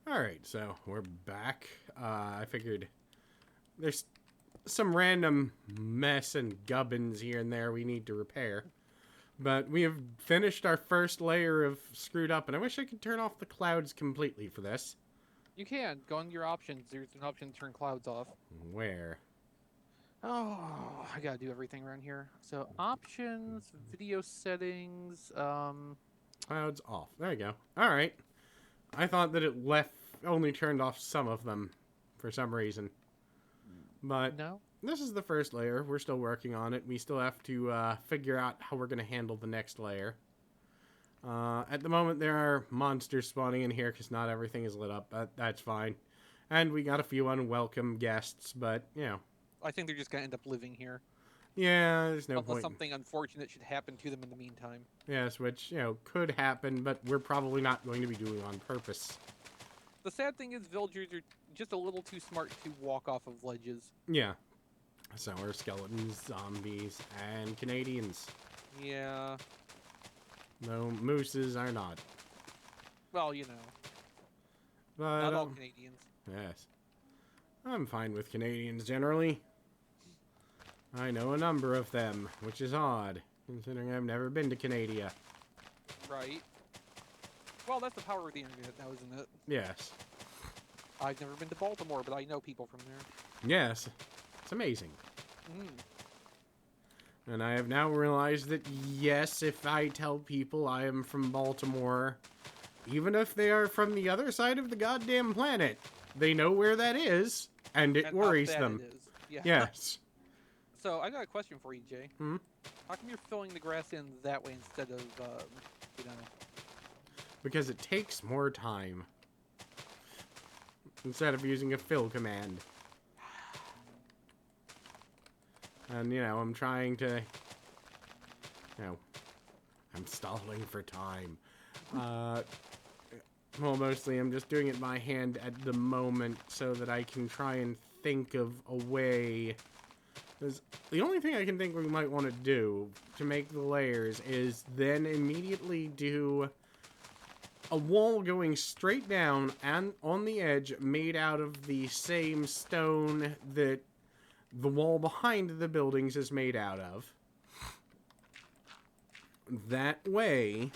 Alright, so we're back. I figured there's some random mess and gubbins here and there we need to repair. But we have finished our first layer of screwed up, and I wish I could turn off the clouds completely for this. You can. Go into your options. There's an option to turn clouds off. Where? Oh, I gotta do everything around here. So, options, video settings, Clouds off. There you go. Alright. I thought that it only turned off some of them for some reason. But no? this is the first layer. We're still working on it. We still have to figure out how we're going to handle the next layer. At the moment, there are monsters spawning in here because not everything is lit up. That's fine. And we got a few unwelcome guests, but, you know. I think they're just gonna end up living here. Yeah, there's no Unless point. something unfortunate should happen to them in the meantime. Yes, which, could happen, but we're probably not going to be doing on purpose. The sad thing is, villagers are just a little too smart to walk off of ledges. Yeah. So we're skeletons, zombies, and Canadians. Yeah. No, mooses are not. Well, you know. But, Not all Canadians. yes. I'm fine with Canadians generally. I know a number of them, which is odd, considering I've never been to Canada. Right. Well, that's the power of the internet now, isn't it? Yes. I've never been to Baltimore, but I know people from there. Yes. It's amazing. Mm. And I have now realized that, yes, if I tell people I am from Baltimore, even if they are from the other side of the goddamn planet, they know where that is, and it And how worries bad them. it is. Yeah. Yes. So I got a question for you, Jay. Hmm? How come you're filling the grass in that way instead of, you know? Because it takes more time. Instead of using a fill command. And, I'm trying to... I'm stalling for time. Well, mostly I'm just doing it by hand at the moment so that I can try and think of a way. Because the only thing I can think we might want to do to make the layers is then immediately do a wall going straight down and on the edge made out of the same stone that the wall behind the buildings is made out of. That way,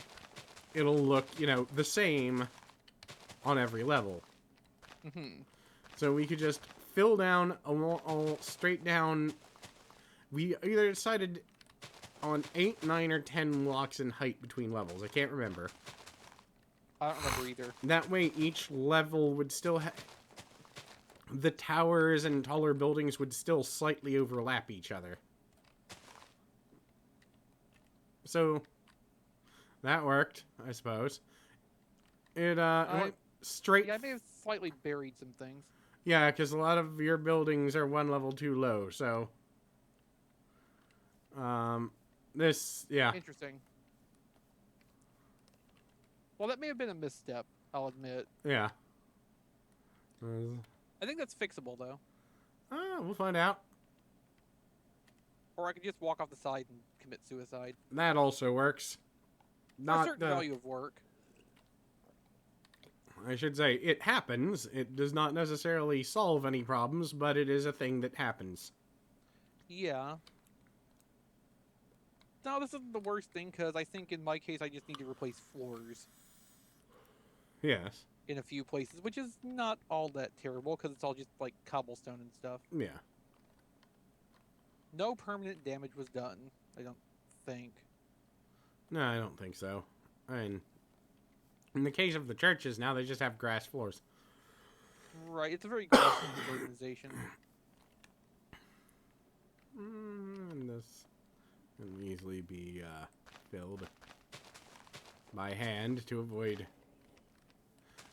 it'll look, the same on every level. Mm-hmm. So we could just fill down a wall straight down. We either decided on 8, 9, or 10 blocks in height between levels. I can't remember. I don't remember either. That way, each level would still have... The towers and taller buildings would still slightly overlap each other. So, that worked, I suppose. It went straight... Yeah, I may have slightly buried some things. Yeah, because a lot of your buildings are one level too low, so... yeah. Interesting. Well, that may have been a misstep, I'll admit. Yeah. I think that's fixable, though. We'll find out. Or I could just walk off the side and commit suicide. That also works. For a Not certain value of work. I should say, it happens. It does not necessarily solve any problems, but it is a thing that happens. Yeah. No, this isn't the worst thing, because I think in my case I just need to replace floors Yes. in a few places, which is not all that terrible, because it's all just, like, cobblestone and stuff. Yeah. No permanent damage was done, I don't think. No, I don't think so. I mean, in the case of the churches, now they just have grass floors. Right, it's a very good organization. And this can easily be filled by hand to avoid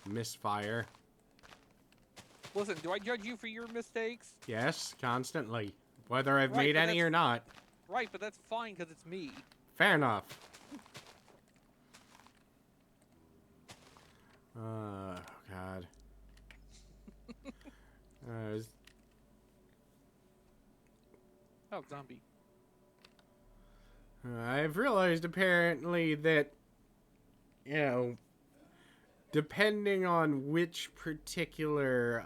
misfire. Listen, do I judge you for your mistakes? Yes, constantly. Whether I've Right, made but any or not. Right, but that's fine, because it's me. Fair enough. Oh, God. Uh, Oh, zombie. I've realized apparently that, depending on which particular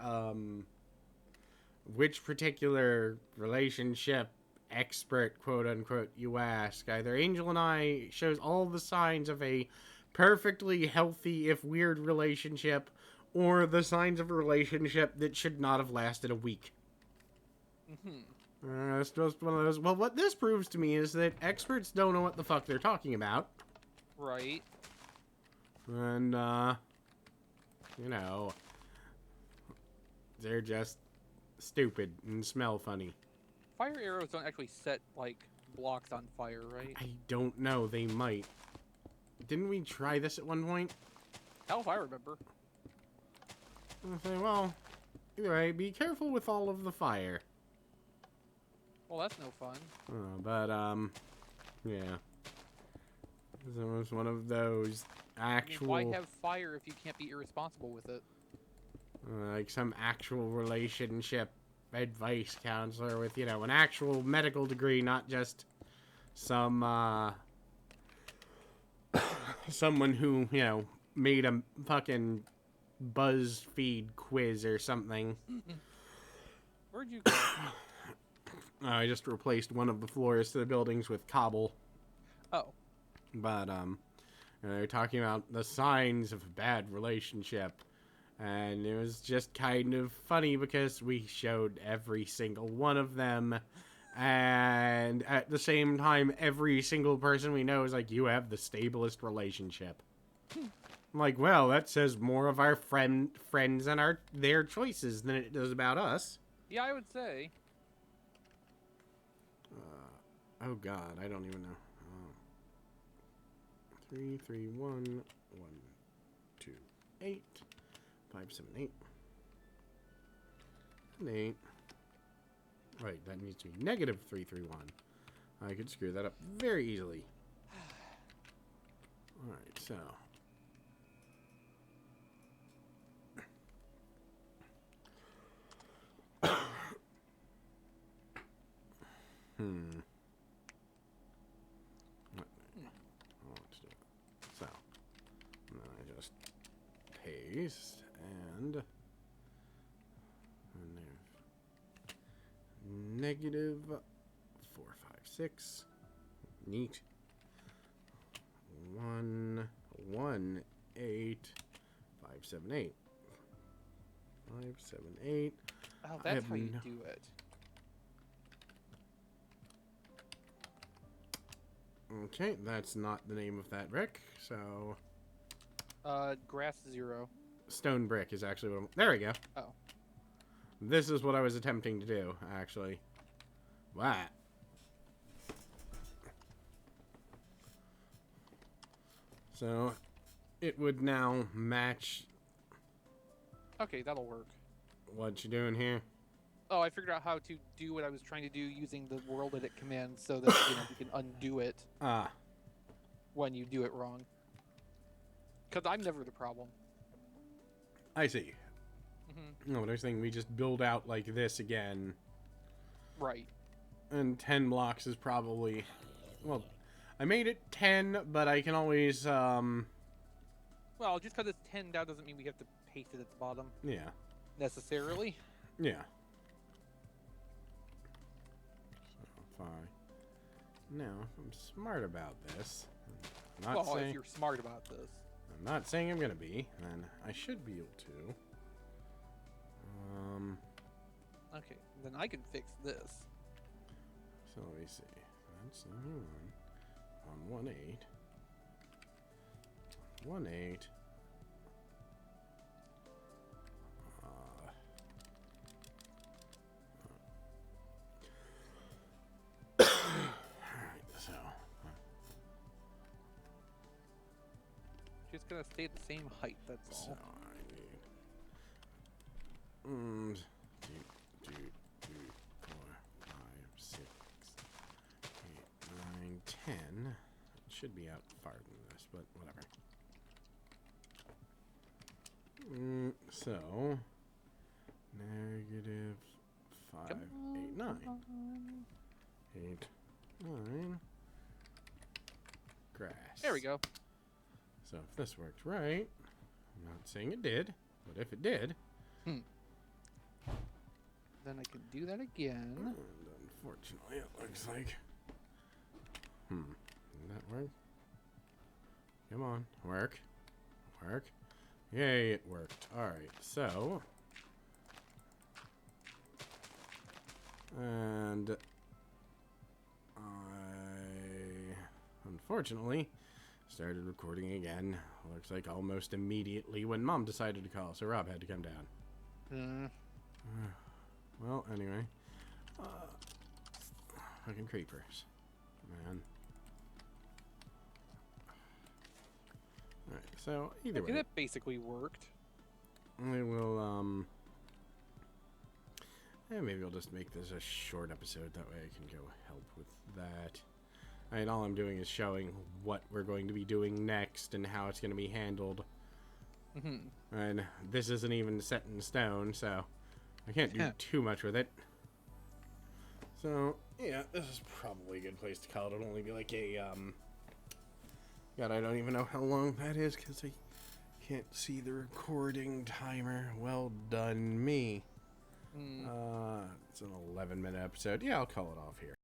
relationship expert, quote unquote, you ask, either Angel and I shows all the signs of a perfectly healthy, if weird, relationship, or the signs of a relationship that should not have lasted a week. It's just one of those. Well, what this proves to me is that experts don't know what the fuck they're talking about. Right. And, you know, they're just stupid and smell funny. Fire arrows don't actually set, like, blocks on fire, right? I don't know. They might. Didn't we try this at one point? Hell if I remember. Okay, well, either way, be careful with all of the fire. Well, that's no fun. Yeah. This was one of those actual... I mean, why have fire if you can't be irresponsible with it? like some actual relationship advice counselor with, you know, an actual medical degree, not just some, someone who, you know, made a fucking BuzzFeed quiz or something. Where'd you go? I just replaced one of the floors to the buildings with cobble. Oh. But, they're talking about the signs of a bad relationship. And it was just kind of funny because we showed every single one of them. And at the same time, every single person we know is like, you have the stablest relationship. I'm like, well, that says more of our friends and their choices than it does about us. Yeah, I would say. Oh God, I don't even know. 3, 3, 1, 1, 2, 8, 5, 7, 8, and 8. Right, that needs to be negative 3, 3, 1. I could screw that up very easily. All right, so. So, and then I just paste and there's negative 4, 5, 6. Neat. 1, 1, 8, 5, 7, 8. 5, 7, 8. Oh, that's how you do it. Okay, that's not the name of that brick, so... Grass 0. Stone brick is actually what I'm... There we go. Oh. This is what I was attempting to do, actually. Wow. So, it would now match... Okay, that'll work. What you doing here? Oh, I figured out how to do what I was trying to do using the world edit command so that you can undo it when you do it wrong. Because I'm never the problem. I see. No, but I was thinking we just build out like this again. Right. And 10 blocks is probably... Well, I made it 10, but I can always... Well, just because it's 10 down doesn't mean we have to paste it at the bottom. Yeah. Necessarily. Yeah. So, now, if I'm smart about this, I'm not saying... if you're smart about this. I'm not saying I'm gonna be, then I should be able to. Okay, then I can fix this. So let me see. That's 71. 1, 1, 8. 1, 8. Alright, so. Just gonna stay the same height, that's So all. I need 2, 3, 4, 5, 6, 8, 9, 10. It should be out farther than this, but whatever. So negative 5, 8, 9. 8, 9. Grass. There we go. So if this worked right, I'm not saying it did, but if it did... Then I can do that again. And unfortunately, it looks like... Did that work? Come on, work. Work. Yay, it worked. Alright, so... And... unfortunately, started recording again. Looks like almost immediately when Mom decided to call, so Rob had to come down. Well, anyway. Fucking creepers. Man. Alright, so either way. That basically worked. I will, maybe I'll just make this a short episode. That way I can go help with that. Alright, all I'm doing is showing what we're going to be doing next and how it's going to be handled. And this isn't even set in stone, so I can't do too much with it. So, yeah, this is probably a good place to call it. It'll only be like a, God, I don't even know how long that is because I can't see the recording timer. Well done, me. It's an 11-minute episode. Yeah, I'll call it off here.